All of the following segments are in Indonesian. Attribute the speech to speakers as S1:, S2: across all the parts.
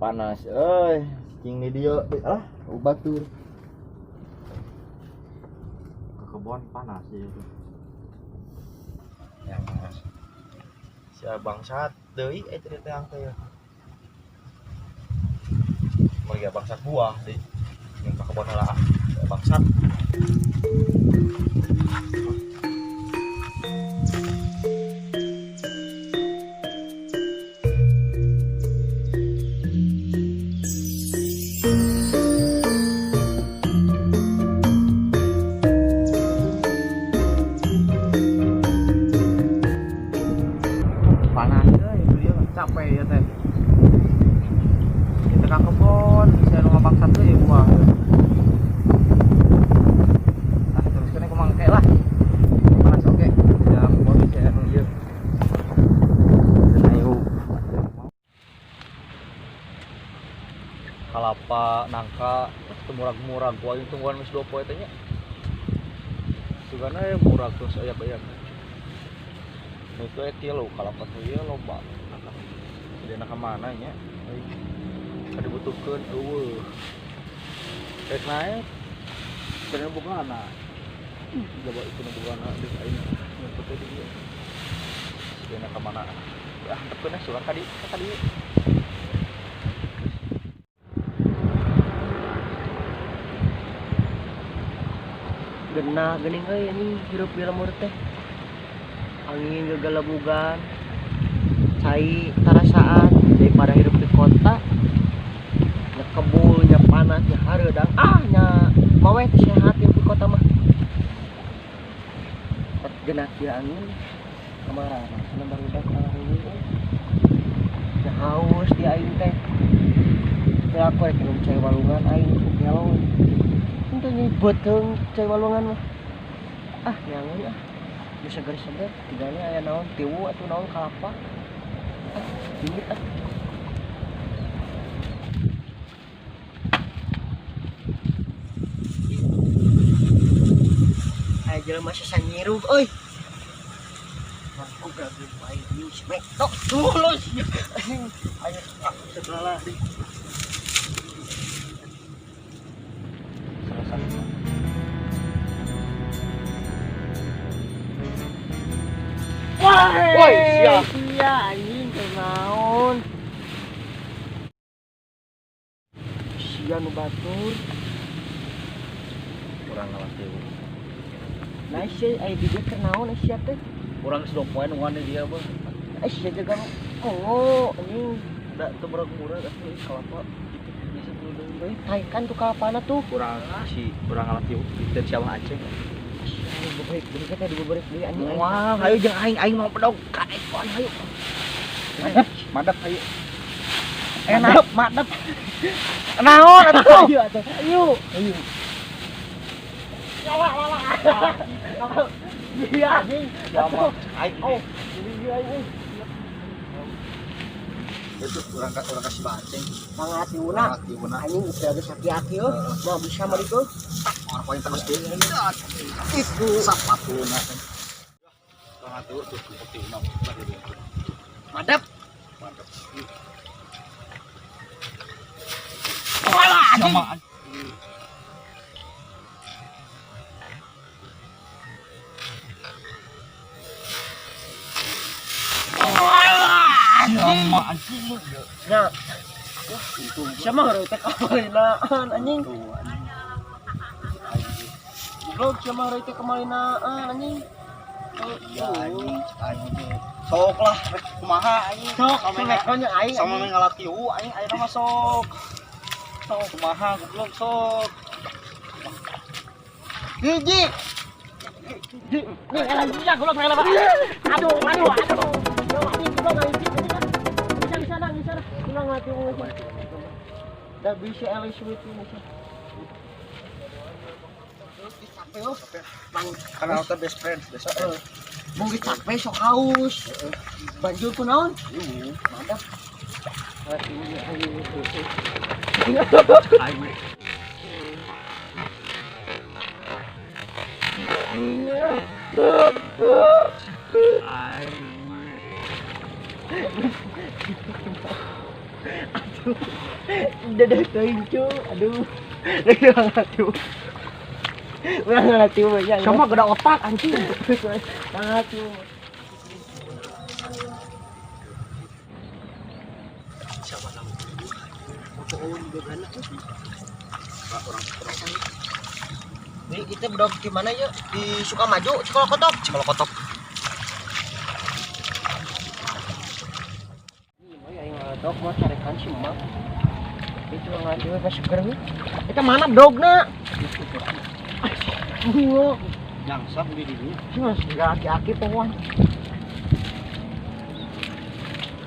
S1: panas cing di dia batur
S2: ke kebon panas ya itu
S1: yang si bangsat deui cerita yang teh mereka bangsat buah di yang ke kebon lah bangsat
S2: panas itu dia capek ya teh kita ke kebon saya lu bangsat tuh ya buah terus kena ke mangke lah panas oke ya kebon saya emang dia dan ayo kalapa nangka murag-murag gua itu tungguan geus 2 poe teh nya sugana ya murag terus ayak-ayak itu kilo kalapa tuh ya loba jadi nak mana nya ada butuhkan rek naik bener bukan anak coba itu bukan anak di aing nyempet di dia jadi nak mana ya tepkeun suar tadi
S3: genah geuning euy anjing hirup di lemur teh angin gegalabugan cai tarasaan daripada hidup di kota nya kebul nya panas nya hareudang nya maweh teh sehat di kota mah genah kieu angin kamaraha sana barudak ini nya haus di aing teh teh aku rek minum cai walungan aing gelo henteu nyibeuteung cai walungan mah nyangeun bisa seger-seger tiganya aya naon tiwu atau naon kalapa dingin aya jelema sasanyiruh euy aku gagal bae ieu semek tok tulus ayo segala di woi siap iya anjing teh naon sia nu batur
S2: kurang ngawas teh
S3: nah sia aya di dieu naon sia teh
S2: kurang 2 poe nuan dia beuh
S3: sia jaga kongo anjing
S2: da teu murag-murag atuh kalapa itu bisa tuludeung deui
S3: taikan tuh kalapana tuh
S2: kurang ngalas teh teu siapa aceh
S3: beberik beri kita dibeberik deui anjing
S2: wah ayo jeung aing mau pedog kaek kon ayo madep ayo enak madep naon atuh
S3: ayo iya anjing
S2: lama aing
S3: iya anjing
S2: itu orang kasih baceng
S3: pangatiuna anjing geus ada sakit yeuh mau bisa mah ditu
S2: orang poin terus dia itu sapatuna pangatur tuh seperti una
S3: madep
S2: walah sama sama anjing
S3: ya siapa harus teh kemarinaan anjing goblok siapa harus teh kemarinaan anjing
S2: ya anjing sok lah kumaha anjing
S3: sok sameknya aing
S2: sama ngalatih aing ayeuna mah sok kumaha goblok sok
S3: hiji nih lagi ya goblok main apa aduh bisa tenang hati udah bisa Alice Smith ini
S2: karena kita best friend
S3: mungkin capek sok haus banjur ku naon mantap aduh Dadah kelincu. Aduh. Udah ngatu. Udah ngatu ya.
S2: Sama gede otak anjing.
S3: Ngatu. Ini kita berdoa di mana ya? Di Sukamaju, Sekolah Kotok.
S1: Kalau kotok.
S3: Ini yang ngadok mah carikan si Mak. Itu ngadu pas seger nih. Kita mana dogna? Iya.
S2: Nyangsap di dieu.
S3: Mas, enggak aki-aki pohon.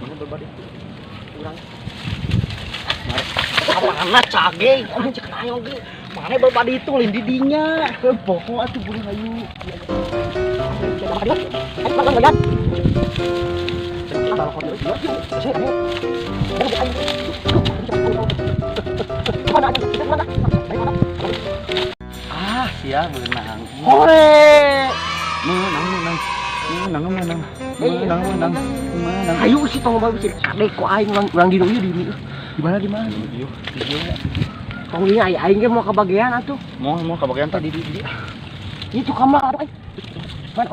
S2: Mana berbadi itu?
S3: Kurang. Mana cage? Anu cek ayo ge. Mana berbadi itu lain di dinya. Pokok atuh buru hayu.
S2: Ah, sia beunang.
S3: Hore.
S2: Menang.
S3: Ayo sih tong bae sih. Kadek ku aing urang di dieu di. Di mana di mana?
S2: Video.
S3: Tong ieu aing ge mau kebagian atuh.
S2: Mau kabagian tadi di.
S3: Itu kamar aduh. Mana?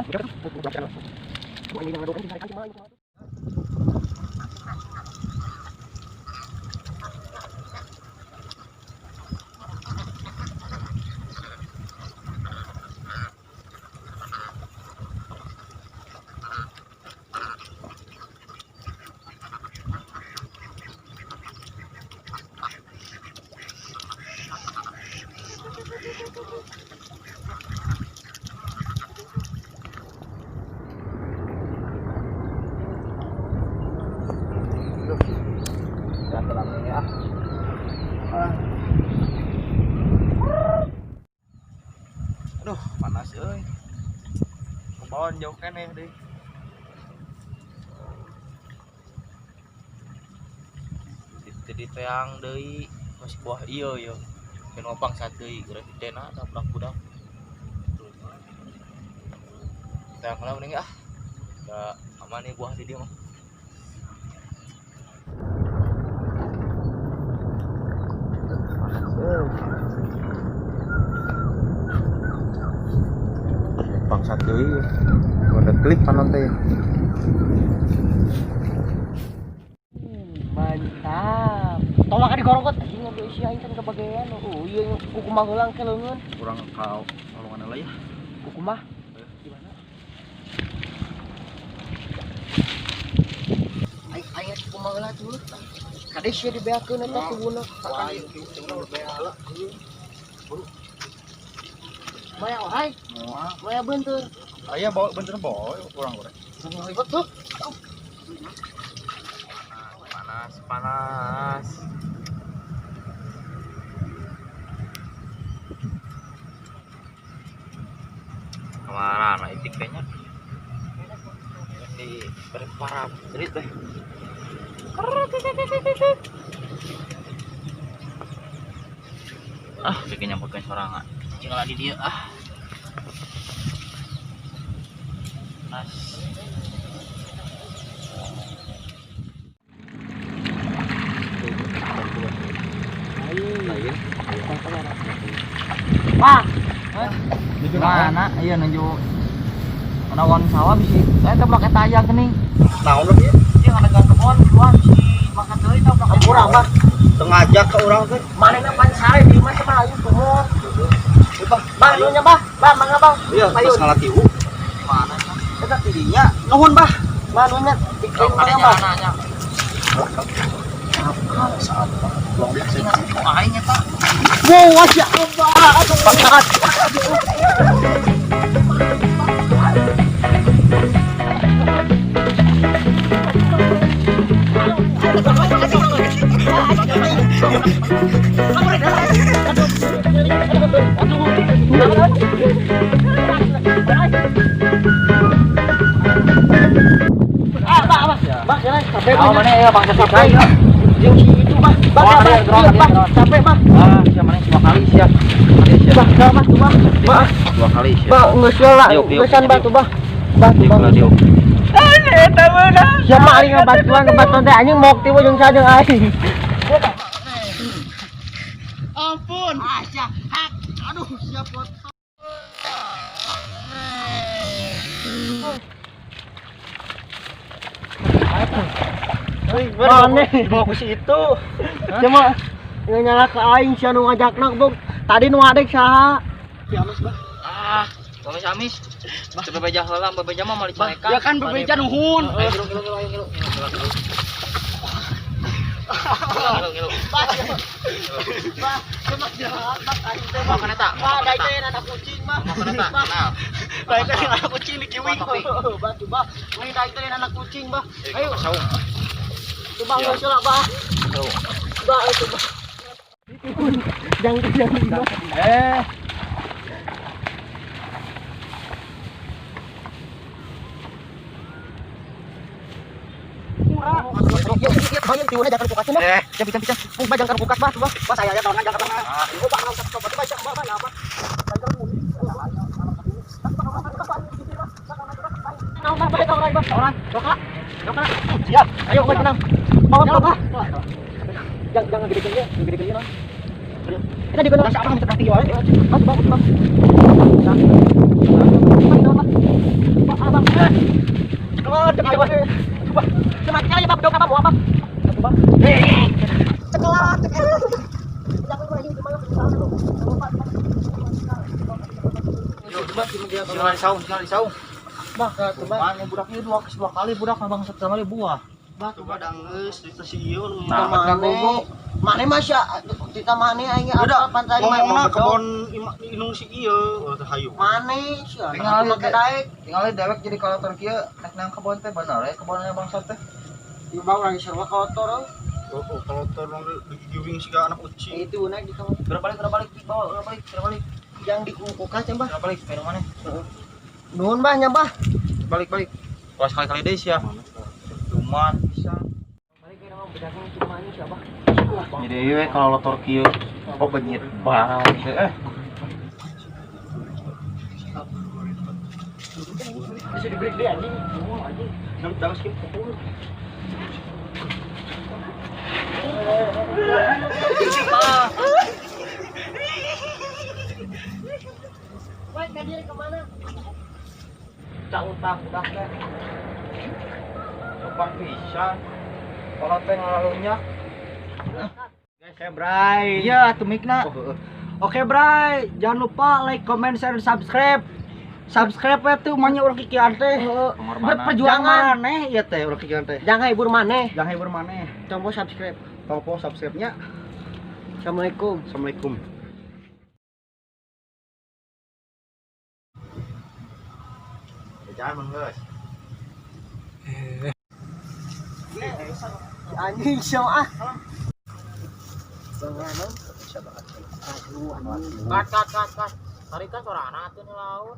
S3: Ini yang ngadokan dicarikan di mana?
S1: Aduh, panas euy. Kebawaan jauh keneh deui. Jadi teang deui masih buah ieu yo. Can ngopang sadeui geus ditena da budak-budak. Teang lah mending ah. Da aman nih buah di dieu mah. Bangsat deui. Udah klik panon teh.
S3: Mantap. Tolak ka digorongkot anjing ngambil isi aing kan kebagian. Oh iya kuku mah heulang ke leungeun.
S2: Kurang kau lowongan lah ya.
S3: Kuku mah di mana? Aing kuku mah heula tuh. Kade sia dibeakeun eta tubuna.
S1: Ayo kita beala.
S3: Maya wahai. Maya bentur.
S1: Aya bawa bener bawa kurang kurang.
S3: Ribet tuh.
S1: Panas. Kemarin anak itik kayaknya di berparah jerit deh. Ah, bikin nyamperin sorangan. Tinggal di dia ah. Panas.
S3: Pak.
S2: Mana? Iya nunjuk menawan sawah bisa. Saya teh pakai tayang geuning.
S1: Naon lagi?
S3: Dia ngadegan kebon keluar si makan deui tah pakai urang mah.
S1: Ngajak ke orang teh.
S3: Manehna pan sare di mah sama ayu kumur. Bang, lu nya bah, bang, mangga bang.
S1: Iya, terus ngalatiu.
S3: Mana?
S1: Eta tidinya. Nuhun, Bah.
S3: Manunya bikin mangga bang.
S1: Aing eta.
S3: Wow, masya Allah, aduh banget.
S1: Dua kali sih.
S3: Siapa ari ngabatuan teh anjing mok ti jeung sajeng aing. ampun. Asya, hak. Aduh, siap pot. Mana? Dibawa ke situ. Cuma nyala ke aing sia nu ngajakna bog. Tadi nu adek saha? Si Amis bah.
S1: Ah, Amis. Coba bebeja heula, bebeja mah mali caeka.
S3: Ya kan bebeja nuhun.
S1: Ayo ngilu. Ngilu.
S3: Bah, cuma jahat bah aing teh.
S1: Makan eta.
S3: Bah, da teh anak kucing mah.
S1: Makan eta. Nah.
S3: Da teh anak kucing di kiwing. Bah, coba. Ini da teh anak kucing bah. Ayo.
S1: Saung.
S3: Coba ngeusul bah. Bah, coba. Jangan. Jangan tiuna jangan bukasin bah. Pican. Bah jangan buka bah. Bah saya jangan buka. Bah enggak usah coba baca bah apa. Orang. Siap. Ayo kau tenang. Bawa bah. Jangan gede-gede nah. Kita di kono apa kita kaki wae. Bah. Coba. Semat kali Pak bedok apa bawa apa? Coba. Tekelah. Jangan gua ini cuma
S1: Coba di saung.
S3: Bah, coba.
S1: Mana budak ieu dua kali budak abang sekali buah.
S3: Bah, coba dangeus di stasiun.
S1: Nah,
S3: Mane masya kita mane aing apa pantai mah
S2: kebon inung si ieu teh hayu.
S3: mane sia.
S1: Tinggal dewek jadi kolotor kieu nek nang kebon teh bener ya kebonnya bangsa teh.
S3: Ieu bau lagi serba kotor.
S2: Oh, kalau tolong digiwing si anak uci.
S3: Itu naik di kamar.
S1: Berbalik bawa berbalik.
S3: Yang di kulkas ya, Mbah.
S1: Berbalik ke mana?
S3: Nuhun, Mbah, nya, Mbah.
S1: Balik. Kalau sekali deui sia. Cuman bisa.
S3: Balik ke nama bedaknya cuma ini siapa?
S1: Jadi we kalau lotor kieu kok benyit banget
S3: Bisa di break deh anjing. Anjing. Jangan skip ke mulut. Wait, ngadir kemana?
S1: Cak utang udah teh. Sopan pisan. Kalau teh ngalalunya.
S3: Oke, Bray.
S1: Iya, atuh mikna.
S3: Oke, Bray. Jangan lupa like, comment, share, subscribe. Subscribe ya tuh manya urang kikian teh. Berperjuangan maneh ieu teh urang kikian teh. Jangan hibur maneh. Jangan hibur maneh. Tombo subscribe.
S2: Tompo subscribe-nya.
S3: Assalamualaikum.
S1: Jangan menggeus.
S3: Anjing siapa ah?
S1: Kat. Tarikan suara anak teh laut.